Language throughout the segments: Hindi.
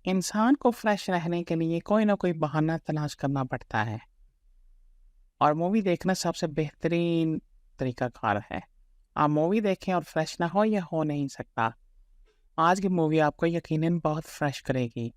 इंसान को फ्रेश रहने के लिए कोई ना कोई बहाना तलाश करना पड़ता है और मूवी देखना सबसे बेहतरीन तरीकाकार है। आप मूवी देखें और फ्रेश ना हो, यह हो नहीं सकता। आज की मूवी आपको यकीनन बहुत फ्रेश करेगी।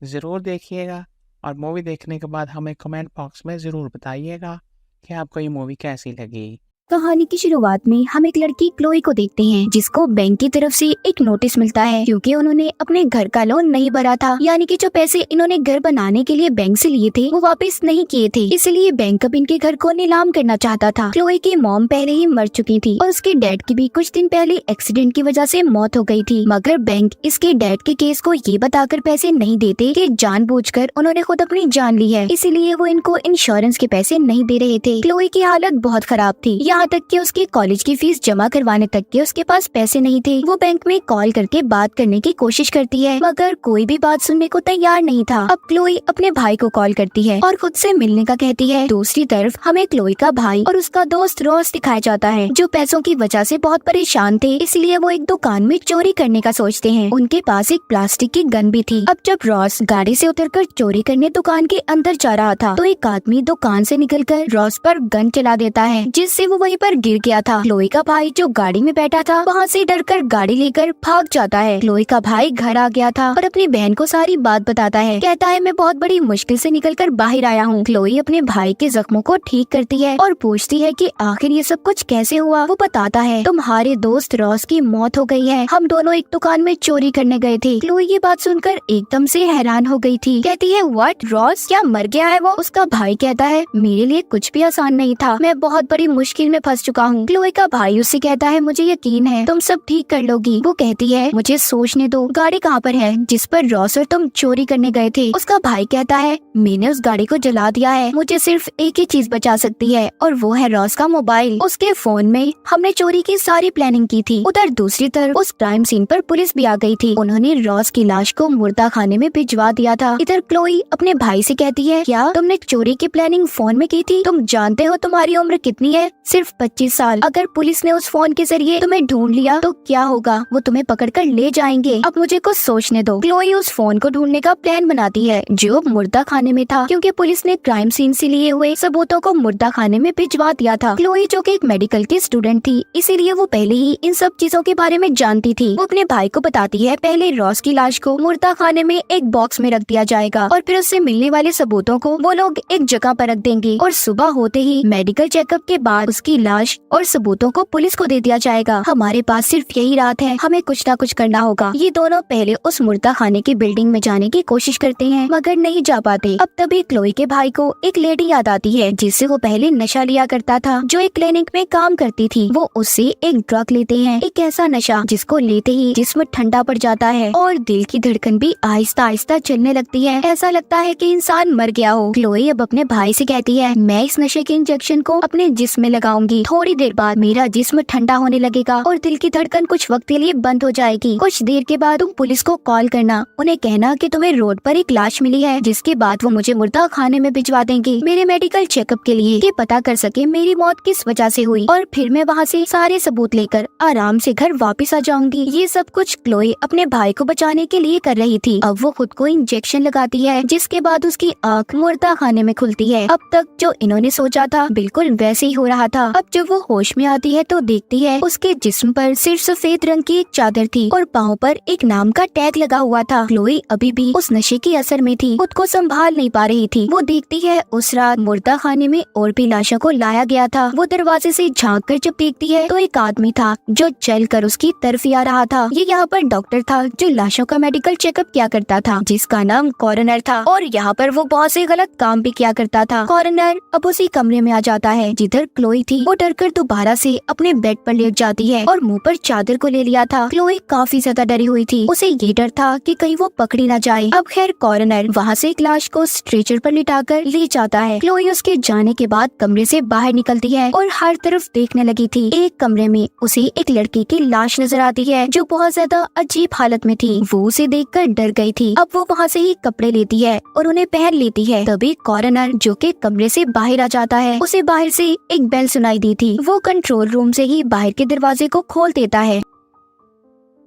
ज़रूर देखिएगा और मूवी देखने के बाद हमें कमेंट बॉक्स में ज़रूर बताइएगा कि आपको ये मूवी कैसी लगी। कहानी की शुरुआत में हम एक लड़की क्लोई को देखते हैं जिसको बैंक की तरफ से एक नोटिस मिलता है क्योंकि उन्होंने अपने घर का लोन नहीं भरा था। यानी कि जो पैसे इन्होंने घर बनाने के लिए बैंक से लिए थे वो वापस नहीं किए थे, इसलिए बैंक अब इनके घर को नीलाम करना चाहता था। क्लोई की मॉम पहले ही मर चुकी थी और उसके डैड की भी कुछ दिन पहले एक्सीडेंट की वजह से मौत हो गई थी, मगर बैंक इसके डैड के केस को ये बताकर पैसे नहीं देते कि जानबूझकर उन्होंने खुद अपनी जान ली है, इसीलिए वो इनको इंश्योरेंस के पैसे नहीं दे रहे थे। क्लोई की हालत बहुत खराब थी, यहाँ तक कि उसके कॉलेज की फीस जमा करवाने तक के उसके पास पैसे नहीं थे। वो बैंक में कॉल करके बात करने की कोशिश करती है मगर कोई भी बात सुनने को तैयार नहीं था। अब क्लोई अपने भाई को कॉल करती है और खुद से मिलने का कहती है। दूसरी तरफ हमें क्लोई का भाई और उसका दोस्त रॉस दिखाया जाता है जो पैसों की वजह से बहुत परेशान थे, इसलिए वो एक दुकान में चोरी करने का सोचते हैं। उनके पास एक प्लास्टिक की गन भी थी। अब जब रॉस गाड़ी से उतरकर चोरी करने दुकान के अंदर जा रहा था तो एक आदमी दुकान से निकलकर रॉस पर गन चला देता है जिससे वो वहीं पर गिर गया था। क्लोई का भाई जो गाड़ी में बैठा था वहाँ से डरकर गाड़ी लेकर भाग जाता है। क्लोई का भाई घर आ गया था और अपनी बहन को सारी बात बताता है। कहता है मैं बहुत बड़ी मुश्किल से निकलकर बाहर आया हूँ। क्लोई अपने भाई के जख्मों को ठीक करती है और पूछती है कि आखिर ये सब कुछ कैसे हुआ। वो बताता है तुम्हारे दोस्त रॉस की मौत हो गई है, हम दोनों एक दुकान में चोरी करने गए थे। क्लोई ये बात सुनकर एकदम से हैरान हो गई थी। कहती है व्हाट, रॉस क्या मर गया है वो? उसका भाई कहता है मेरे लिए कुछ भी आसान नहीं था, मैं बहुत बड़ी मुश्किल में फंस चुका हूँ। क्लोई का भाई उससे कहता है मुझे यकीन है तुम सब ठीक कर लोगी। वो कहती है मुझे सोचने दो, गाड़ी कहाँ पर है जिस पर रॉस और तुम चोरी करने गए थे? उसका भाई कहता है मैंने उस गाड़ी को जला दिया है, मुझे सिर्फ एक ही चीज बचा सकती है और वो है रॉस का मोबाइल। उसके फोन में हमने चोरी की सारी प्लानिंग की थी। उधर दूसरी तरफ उस क्राइम सीन पर पुलिस भी आ गई थी। उन्होंने रॉस की लाश को मुर्दा खाने में भिजवा दिया था। इधर क्लोई अपने भाई से कहती है क्या तुमने चोरी की प्लानिंग फोन में की थी? तुम जानते हो तुम्हारी उम्र कितनी है? सिर्फ 25 साल। अगर पुलिस ने उस फोन के जरिए तुम्हें ढूंढ लिया तो क्या होगा? वो तुम्हें पकड़कर ले जाएंगे। अब मुझे कुछ सोचने दो। क्लोई उस फोन को ढूंढने का प्लान बनाती है जो मुर्दा खाने में था क्योंकि पुलिस ने क्राइम सीन से लिए हुए सबूतों को मुर्दा खाने में भिजवा दिया था। क्लोई जो कि एक मेडिकल की स्टूडेंट थी इसीलिए वो पहले ही इन सब चीजों के बारे में जानती थी। वो अपने भाई को बताती है पहले रॉस की लाश को मुर्दा खाने में एक बॉक्स में रख दिया जाएगा और फिर उससे मिलने वाले सबूतों को वो लोग एक जगह पर रख देंगे और सुबह होते ही मेडिकल चेकअप के बाद उसकी लाश और सबूतों को पुलिस को दे दिया जाएगा। हमारे पास सिर्फ यही रात है, हमें कुछ ना कुछ करना होगा। ये दोनों पहले उस मुर्दा खाने की बिल्डिंग में जाने की कोशिश करते हैं मगर नहीं जा पाते। अब तभी क्लोई के भाई को एक लेडी याद आती है जिससे वो पहले नशा लिया करता था, जो एक क्लिनिक में काम करती थी। वो उससे एक ड्रग लेते हैं, एक ऐसा नशा जिसको लेते ही जिस्म ठंडा पड़ जाता है और दिल की धड़कन भी आहिस्ता आहिस्ता चलने लगती है। ऐसा लगता है कि इंसान मर गया हो। क्लोई अब अपने भाई से कहती है मैं इस नशे के इंजेक्शन को अपने जिस्म में लगाऊंगी, थोड़ी देर बाद मेरा जिस्म ठंडा होने लगेगा और दिल की धड़कन कुछ वक्त के लिए बंद हो जाएगी। कुछ देर के बाद तुम पुलिस को कॉल करना, उन्हें कहना कि तुम्हें रोड पर एक लाश मिली है, जिसके बाद वो मुझे मुर्दा खाने में भिजवा देंगे मेरे मेडिकल चेकअप के लिए, कि पता कर सके मेरी मौत किस वजह से हुई और फिर मैं वहाँ से सारे सबूत लेकर आराम से घर वापस आ जाऊंगी। ये सब कुछ क्लोई अपने भाई को बचाने के लिए कर रही थी। अब वो खुद को इंजेक्शन लगाती है जिसके बाद उसकी आँख मुर्दा खाने में खुलती है। अब तक जो इन्होंने सोचा था बिल्कुल वैसे ही हो रहा था। अब जब वो होश में आती है तो देखती है उसके जिस्म पर सिर्फ सफेद रंग की एक चादर थी और पाँव पर एक नाम का टैग लगा हुआ था। क्लोई अभी भी उस नशे के असर में थी, खुद को संभाल नहीं पा रही थी। वो देखती है उस रात मुर्दा खाने में और भी लाशों को लाया गया था। वो दरवाजे से झांक कर जब देखती है तो एक आदमी था जो चल कर उसकी तरफ ही आ रहा था। ये यहाँ पर डॉक्टर था जो लाशों का मेडिकल चेकअप किया करता था, जिसका नाम कॉरोनर था और यहाँ पर वो बहुत से गलत काम भी किया करता था। कॉरोनर अब उसी कमरे में आ जाता है जिधर क्लोई थी। वो डरकर दोबारा से अपने बेड पर लेट जाती है और मुंह पर चादर को ले लिया था। क्लोई काफी ज्यादा डरी हुई थी, उसे ये डर था कि कहीं वो पकड़ी ना जाए। अब खैर कॉरोनर वहाँ से एक लाश को स्ट्रेचर पर लिटाकर ले जाता है। क्लोई उसके जाने के बाद कमरे से बाहर निकलती है और हर तरफ देखने लगी थी। एक कमरे में उसे एक लड़की की लाश नजर आती है जो बहुत ज्यादा अजीब हालत में थी। वो उसे देखकर डर गई थी। अब वो वहाँ से ही कपड़े लेती है और उन्हें पहन लेती है। तभी कॉरोनर जो कि कमरे से बाहर आ जाता है, उसे बाहर से एक बेल सुनाई दी थी। वो कंट्रोल रूम से ही बाहर के दरवाजे को खोल देता है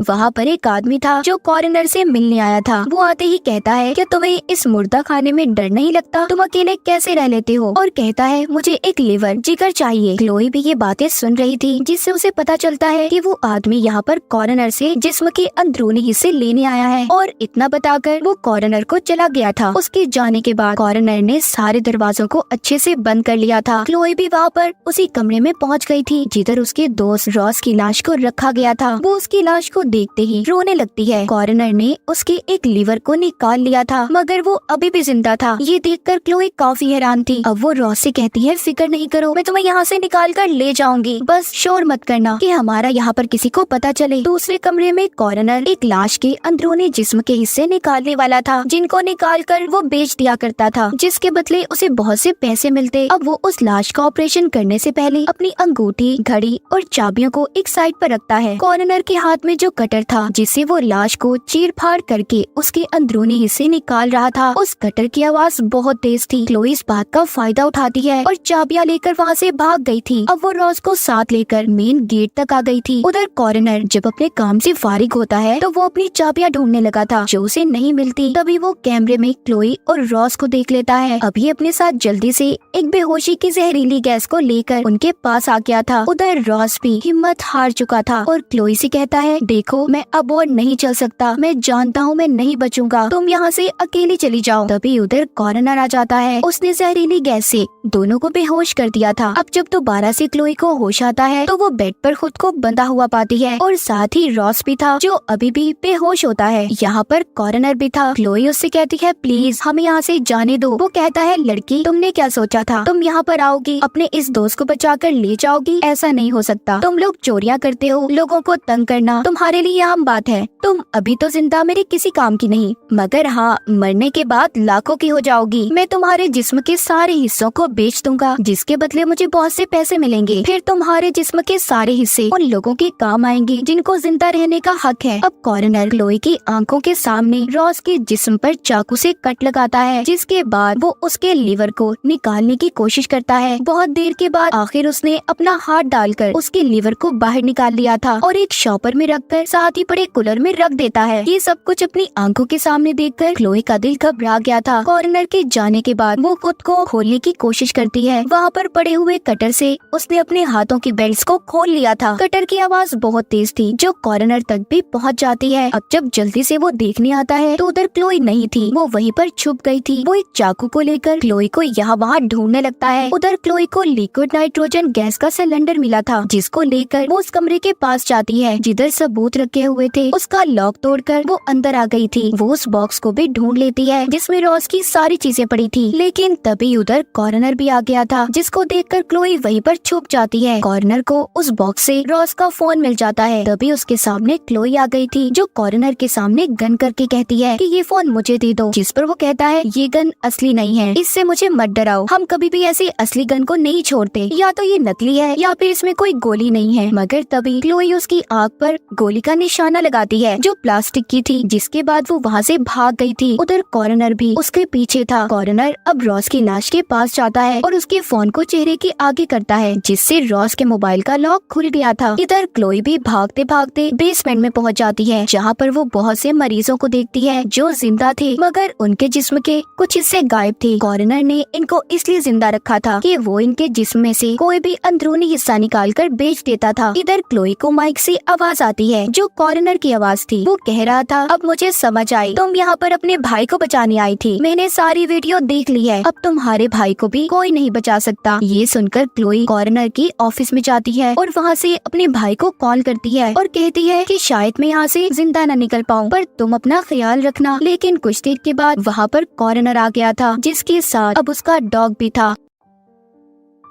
वहाँ पर एक आदमी था जो कॉरिनर से मिलने आया था। वो आते ही कहता है, क्या तुम्हें इस मुर्दा खाने में डर नहीं लगता? तुम अकेले कैसे रह लेते हो? और कहता है, मुझे एक लिवर जिगर चाहिए। क्लोई भी ये बातें सुन रही थी, जिससे उसे पता चलता है कि वो आदमी यहाँ पर कॉरिनर से जिस्म के अंदरूनी हिस्से लेने आया है। और इतना बताकर वो कॉरिनर को चला गया था। उसके जाने के बाद कॉरिनर ने सारे दरवाजों को अच्छे से बंद कर लिया था। क्लोई भी वहाँ पर उसी कमरे में पहुँच गई थी जिधर उसके दोस्त रॉस की लाश को रखा गया था। वो उसकी लाश को देखते ही रोने लगती है। कॉरिनर ने उसके एक लीवर को निकाल लिया था, मगर वो अभी भी जिंदा था। ये देखकर क्लोई काफी हैरान थी। अब वो रॉस से कहती है, फिक्र नहीं करो, मैं तुम्हें यहाँ से निकाल कर ले जाऊंगी, बस शोर मत करना कि हमारा यहाँ पर किसी को पता चले। दूसरे कमरे में कॉरिनर एक लाश के अंदरूनी जिस्म के हिस्से निकालने वाला था, जिनको निकाल कर वो बेच दिया करता था, जिसके बदले उसे बहुत से पैसे मिलते। अब वो उस लाश का ऑपरेशन करने से पहले अपनी अंगूठी, घड़ी और चाबियों को एक साइड पर रखता है। कॉरिनर के हाथ में जो कटर था जिससे वो लाश को चीर फाड़ करके उसके अंदरूनी हिस्से निकाल रहा था, उस कटर की आवाज बहुत तेज थी। क्लोई इस बात का फायदा उठाती है और चाबियां लेकर वहाँ से भाग गई थी। अब वो रॉस को साथ लेकर मेन गेट तक आ गई थी। उधर कॉरिनर जब अपने काम से फारिग होता है तो वो अपनी चाबियां ढूंढने लगा था, जो उसे नहीं मिलती। तभी वो कैमरे में क्लोई और रॉस को देख लेता है। अभी अपने साथ जल्दी से एक बेहोशी की जहरीली गैस को लेकर उनके पास आ गया था। उधर रॉस भी हिम्मत हार चुका था और क्लोई से कहता है, देखो मैं अब और नहीं चल सकता, मैं जानता हूँ मैं नहीं बचूंगा, तुम यहाँ से अकेली चली जाओ। तभी उधर कॉरिनर आ जाता है। उसने जहरीली गैस से दोनों को बेहोश कर दिया था। अब जब दोबारा से क्लोई को होश आता है तो वो बेड पर खुद को बंधा हुआ पाती है और साथ ही रॉस भी था जो अभी भी बेहोश होता है। यहाँ पर कॉरिनर भी था। क्लोई उससे कहती है, प्लीज हमें यहाँ से जाने दो। वो कहता है, लड़की तुमने क्या सोचा था? तुम यहाँ पर आओगी, अपने इस दोस्त को बचा कर ले जाओगी? ऐसा नहीं हो सकता। तुम लोग चोरियां करते हो, लोगों को तंग करना तुम्हारे लिए आम बात है। तुम अभी तो जिंदा मेरे किसी काम की नहीं, मगर हाँ मरने के बाद लाखों की हो जाओगी। मैं तुम्हारे जिस्म के सारे हिस्सों को बेच दूंगा, जिसके बदले मुझे बहुत से पैसे मिलेंगे। फिर तुम्हारे जिस्म के सारे हिस्से उन लोगों के काम आएंगे जिनको जिंदा रहने का हक है। अब कॉरिनर क्लोई की आंखों के सामने रॉस के जिस्म पर चाकू से कट लगाता है, जिसके बाद वो उसके लीवर को निकालने की कोशिश करता है। बहुत देर के बाद आखिर उसने अपना हाथ डालकर उसके लीवर को बाहर निकाल लिया था और एक शॉपर में रखकर साथ ही बड़े कूलर में रख देता है। ये सब कुछ अपनी आंखों के सामने देखकर क्लोई का दिल घबरा गया था। कॉरिनर के जाने के बाद वो खुद को खोलने की कोशिश करती है। वहाँ पर पड़े हुए कटर से उसने अपने हाथों की बेल्ट्स को खोल लिया था। कटर की आवाज बहुत तेज थी जो कॉरिनर तक भी पहुँच जाती है। अब जब जल्दी से वो देखने आता है तो उधर क्लोई नहीं थी, वो वहीं पर छुप गई थी। वो एक चाकू को लेकर क्लोई को यहाँ वहाँ ढूंढने लगता है। उधर क्लोई को लिक्विड नाइट्रोजन गैस का सिलेंडर मिला था, जिसको लेकर वो उस कमरे के पास जाती है जिधर सबूत रखे हुए थे। उसका लॉक तोड़कर वो अंदर आ गई थी। वो उस बॉक्स को भी ढूंढ लेती है जिसमें रॉस की सारी चीजें पड़ी थी, लेकिन तभी उधर कॉरिनर भी आ गया था, जिसको देखकर क्लोई वहीं पर छुप जाती है। कॉरिनर को उस बॉक्स से रॉस का फोन मिल जाता है। तभी उसके सामने क्लोई आ गई थी जो कॉरिनर के सामने गन करके कहती है कि ये फोन मुझे दे दो, जिस पर वो कहता है, ये गन असली नहीं है, इससे मुझे मत डराओ, हम कभी भी ऐसी असली गन को नहीं छोड़ते, या तो ये नकली है या फिर इसमें कोई गोली नहीं है। मगर तभी क्लोई उसकी आंख पर गोली का निशाना लगाती है जो प्लास्टिक की थी, जिसके बाद वो वहाँ से भाग गई थी। उधर कॉरिनर भी उसके पीछे था। कॉरिनर अब रॉस की लाश के पास जाता है और उसके फोन को चेहरे के आगे करता है, जिससे रॉस के मोबाइल का लॉक खुल गया था। इधर क्लोई भी भागते भागते बेसमेंट में पहुंच जाती है, जहां पर वो बहुत से मरीजों को देखती है जो जिंदा थे, मगर उनके जिस्म के कुछ हिस्से गायब थे। कॉरिनर ने इनको इसलिए जिंदा रखा था कि वो इनके जिस्म में से कोई भी अंदरूनी हिस्सा निकाल कर बेच देता था। इधर क्लोई को माइक से आवाज आती है जो कॉरिनर की आवाज थी। वो कह रहा था, अब मुझे समझ आई, तुम यहाँ पर अपने भाई को बचाने आई थी, मैंने सारी वीडियो देख ली है, अब तुम्हारे भाई को भी कोई नहीं बचा सकता। ये सुनकर क्लोई कॉरिनर की ऑफिस में जाती है और वहाँ से अपने भाई को कॉल करती है और कहती है कि शायद मैं यहाँ से जिंदा न निकल पाऊँ, पर तुम अपना ख्याल रखना। लेकिन कुछ देर के बाद वहाँ पर कॉरिनर आ गया था, जिसके साथ अब उसका डॉग भी था।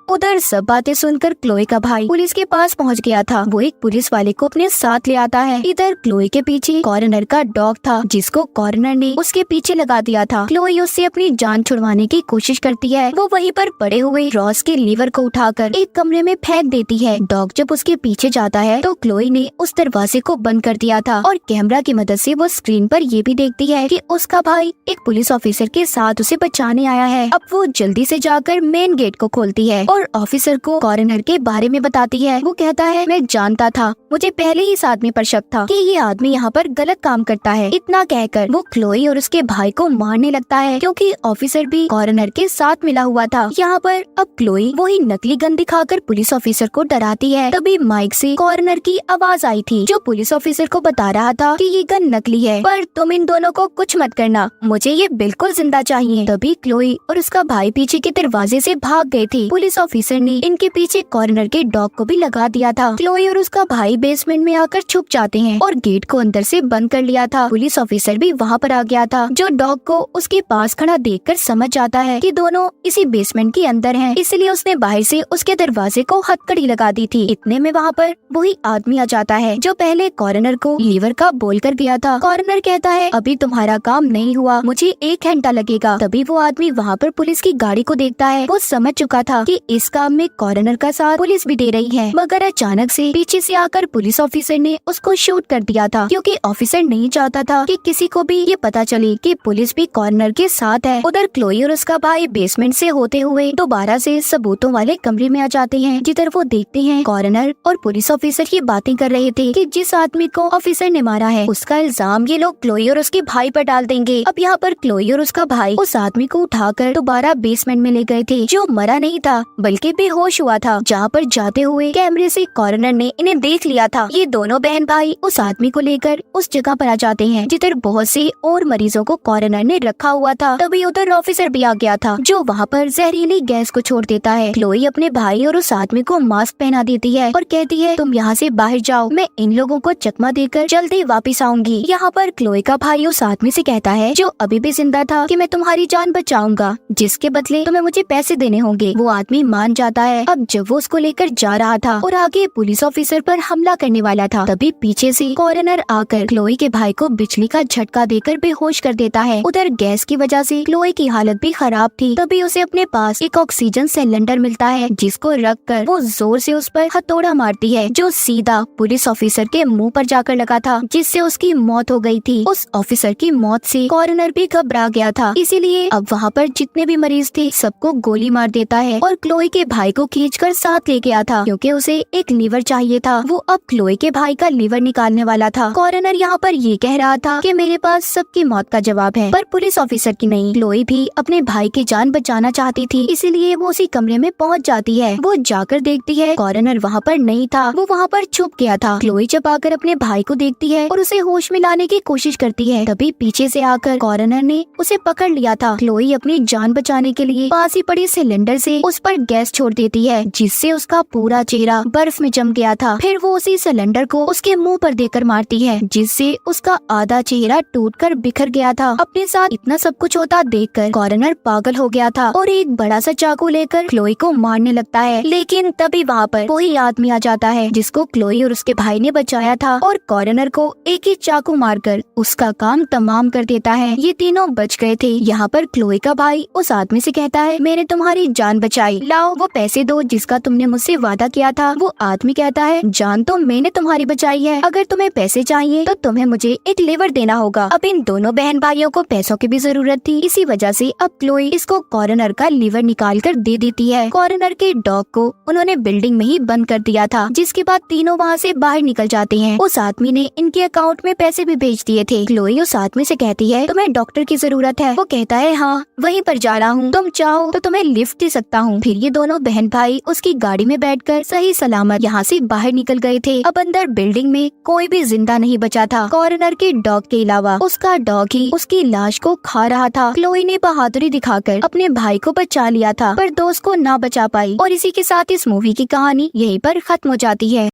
उधर सब बातें सुनकर क्लोई का भाई पुलिस के पास पहुंच गया था। वो एक पुलिस वाले को अपने साथ ले आता है। इधर क्लोई के पीछे कॉरिनर का डॉग था, जिसको कॉरिनर ने उसके पीछे लगा दिया था। क्लोई उससे अपनी जान छुड़वाने की कोशिश करती है। वो वहीं पर पड़े हुए रॉस के लीवर को उठाकर एक कमरे में फेंक देती है। डॉग जब उसके पीछे जाता है तो क्लोई ने उस दरवाजे को बंद कर दिया था और कैमरा की मदद से वो स्क्रीन पर ये भी देखती है कि उसका भाई एक पुलिस ऑफिसर के साथ उसे बचाने आया है। अब वो जल्दी से जाकर मेन गेट को खोलती है और ऑफिसर को कॉरोनर के बारे में बताती है। वो कहता है मैं जानता था, मुझे पहले ही इस आदमी पर शक था कि ये आदमी यहाँ पर गलत काम करता है। इतना कहकर वो क्लोई और उसके भाई को मारने लगता है क्योंकि ऑफिसर भी कॉरोनर के साथ मिला हुआ था। यहाँ पर अब क्लोई वही नकली गन दिखाकर पुलिस ऑफिसर को डराती है। तभी माइक से कॉरोनर की आवाज आई थी जो पुलिस ऑफिसर को बता रहा था कि ये गन नकली है, पर तुम इन दोनों को कुछ मत करना, मुझे ये बिल्कुल जिंदा चाहिए। तभी क्लोई और उसका भाई पीछे के दरवाजे से भाग गए थे। पुलिस ऑफिसर ने इनके पीछे कॉर्नर के डॉग को भी लगा दिया था। क्लोई और उसका भाई बेसमेंट में आकर छुप जाते हैं और गेट को अंदर से बंद कर लिया था। पुलिस ऑफिसर भी वहाँ पर आ गया था जो डॉग को उसके पास खड़ा देखकर समझ जाता है कि दोनों इसी बेसमेंट के अंदर हैं, इसलिए उसने बाहर से उसके दरवाजे को हथकड़ी लगा दी थी। इतने में वहाँ पर वही आदमी आ जाता है जो पहले कॉर्नर को लीवर का बोल कर गया था। कॉर्नर कहता है अभी तुम्हारा काम नहीं हुआ, मुझे 1 घंटा लगेगा। तभी वो आदमी वहाँ पर पुलिस की गाड़ी को देखता है। वो समझ चुका था कि इस काम में कॉर्नर का साथ पुलिस भी दे रही है, मगर अचानक से पीछे से आकर पुलिस ऑफिसर ने उसको शूट कर दिया था क्योंकि ऑफिसर नहीं चाहता था कि किसी को भी ये पता चले कि पुलिस भी कॉर्नर के साथ है। उधर क्लोई और उसका भाई बेसमेंट से होते हुए दोबारा से सबूतों वाले कमरे में आ जाते हैं, जिधर वो देखते हैं कॉर्नर और पुलिस ऑफिसर ये बातें कर रहे थे कि जिस आदमी को ऑफिसर ने मारा है उसका इल्जाम ये लोग क्लोई और उसके भाई पर डाल देंगे। अब यहाँ पर क्लोई और उसका भाई उस आदमी को उठाकर दोबारा बेसमेंट में ले गए थे जो मरा नहीं था बल्कि बेहोश हुआ था। जहाँ पर जाते हुए कैमरे से कॉर्नर ने इन्हें देख लिया था। ये दोनों बहन भाई उस आदमी को लेकर उस जगह पर आ जाते हैं जिधर बहुत से और मरीजों को कॉर्नर ने रखा हुआ था। तभी उधर ऑफिसर भी आ गया था जो वहाँ पर जहरीली गैस को छोड़ देता है। क्लोई अपने भाई और उस आदमी को मास्क पहना देती है और कहती है तुम यहाँ से बाहर जाओ, मैं इन लोगों को चकमा देकर जल्दी वापस आऊंगी। यहाँ पर क्लोई का भाई उस आदमी से कहता है जो अभी भी जिंदा था कि मैं तुम्हारी जान बचाऊंगा, जिसके बदले तुम्हें मुझे पैसे देने होंगे। वो आदमी मान जाता है। अब जब वो उसको लेकर जा रहा था और आगे पुलिस ऑफिसर पर हमला करने वाला था, तभी पीछे से कॉर्नर आकर क्लोई के भाई को बिजली का झटका देकर बेहोश कर देता है। उधर गैस की वजह से क्लोई की हालत भी खराब थी। तभी उसे अपने पास एक ऑक्सीजन सिलेंडर मिलता है जिसको रखकर वो जोर से उस पर हथौड़ा मारती है जो सीधा पुलिस ऑफिसर के मुंह पर जाकर लगा था, जिससे उसकी मौत हो गई थी। उस ऑफिसर की मौत से कॉर्नर भी घबरा गया था, इसीलिए अब वहाँ पर जितने भी मरीज थे सबको गोली मार देता है और क्लोई के भाई को खींचकर साथ ले गया था क्योंकि उसे एक लीवर चाहिए था। वो अब क्लोई के भाई का लीवर निकालने वाला था। कॉर्नर यहाँ पर ये कह रहा था कि मेरे पास सबकी मौत का जवाब है, पर पुलिस ऑफिसर की नहीं। क्लोई भी अपने भाई की जान बचाना चाहती थी, इसीलिए वो उसी कमरे में पहुँच जाती है। वो जाकर देखती है कॉर्नर वहाँ पर नहीं था, वो वहाँ पर छुप गया था। क्लोई जब आकर अपने भाई को देखती है और उसे होश में लाने की कोशिश करती है, तभी पीछे से आकर कॉर्नर ने उसे पकड़ लिया था। क्लोई अपनी जान बचाने के लिए पास ही पड़े सिलेंडर से उस पर गैस छोड़ देती है, जिससे उसका पूरा चेहरा बर्फ में जम गया था। फिर वो उसी सिलेंडर को उसके मुंह पर देकर मारती है, जिससे उसका आधा चेहरा टूटकर बिखर गया था। अपने साथ इतना सब कुछ होता देखकर कॉर्नर पागल हो गया था और एक बड़ा सा चाकू लेकर क्लोई को मारने लगता है। लेकिन तभी वहाँ पर वही आदमी आ जाता है जिसको क्लोई और उसके भाई ने बचाया था और कॉर्नर को एक ही चाकू मारकर उसका काम तमाम कर देता है। ये तीनों बच गए थे। यहाँ पर क्लोई का भाई उस आदमी से कहता है मैंने तुम्हारी जान बचाई, लाओ वो पैसे दो जिसका तुमने मुझसे वादा किया था। वो आदमी कहता है जान तो मैंने तुम्हारी बचाई है, अगर तुम्हें पैसे चाहिए तो तुम्हें मुझे एक लीवर देना होगा। अब इन दोनों बहन भाइयों को पैसों की भी जरूरत थी, इसी वजह से अब क्लोई इसको कॉर्नर का लीवर निकाल कर दे देती है। कॉर्नर के डॉग को उन्होंने बिल्डिंग में ही बंद कर दिया था, जिसके बाद तीनों वहाँ से बाहर निकल जाते हैं। उस आदमी ने इनके अकाउंट में पैसे भी भेज दिए थे। क्लोई उस आदमी से कहती है तुम्हें डॉक्टर की जरूरत है। वो कहता है हाँ वहीं पर जा रहा हूँ, तुम चाहो तो तुम्हें लिफ्ट दे सकता हूँ। फिर ये दोनों बहन भाई उसकी गाड़ी में बैठकर सही सलामत यहाँ से बाहर निकल गए थे। अब अंदर बिल्डिंग में कोई भी जिंदा नहीं बचा था, कॉर्नर के डॉग के अलावा। उसका डॉग ही उसकी लाश को खा रहा था। क्लोई ने बहादुरी दिखाकर अपने भाई को बचा लिया था, पर दोस्त को ना बचा पाई। और इसी के साथ इस मूवी की कहानी यहीं पर खत्म हो जाती है।